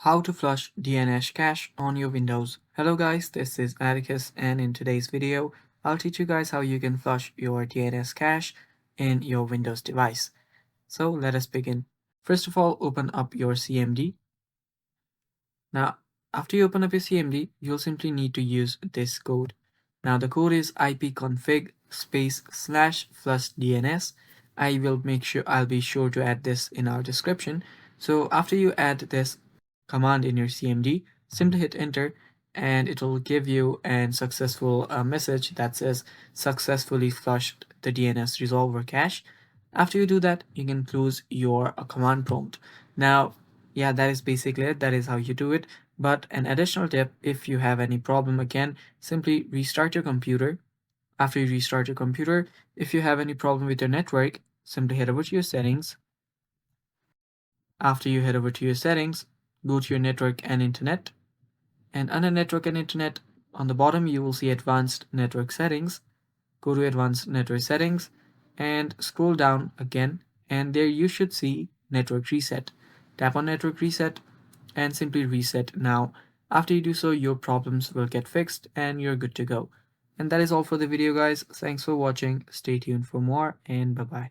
How to flush DNS cache on your Windows. Hello guys, this is Atticus, and in today's video, I'll teach you guys how you can flush your DNS cache in your Windows device. So let us begin. First of all, open up your CMD. Now, after you open up your CMD, you'll simply need to use this code. Now the code is ipconfig /flush DNS. I'll be sure to add this in our description. So after you add this command in your CMD, simply hit enter and it will give you an successful message that says successfully flushed the DNS resolver cache. After you do that, you can close your command prompt. Now, yeah, that is basically it. That is how you do it. But an additional tip, if you have any problem again, simply restart your computer. After you restart your computer, if you have any problem with your network, simply head over to your settings. After you head over to your settings, go to your network and internet. And under network and internet, on the bottom, you will see advanced network settings. Go to advanced network settings and scroll down again. And there you should see network reset. Tap on network reset and simply reset now. After you do so, your problems will get fixed and you're good to go. And that is all for the video, guys. Thanks for watching. Stay tuned for more, and bye bye.